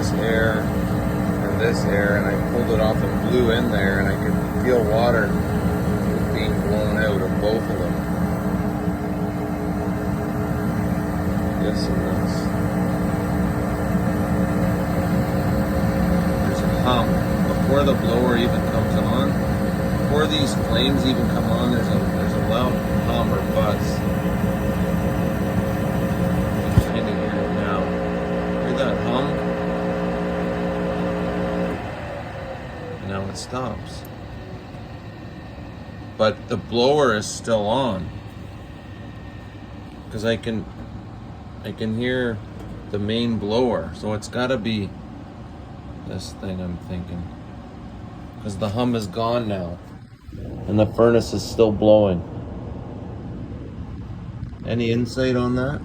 this air and this air, and I pulled it off and blew in there, and I could feel water being blown out of both of them. Yes, and this. There's a hum before the blower even comes on. Before these flames even come on, there's a loud hum or buzz. You kind of hear it now. Hear that hum? And now it stops. But the blower is still on, because I can hear the main blower, so it's got to be this thing, I'm thinking, because the hum is gone now and the furnace is still blowing. Any insight on that?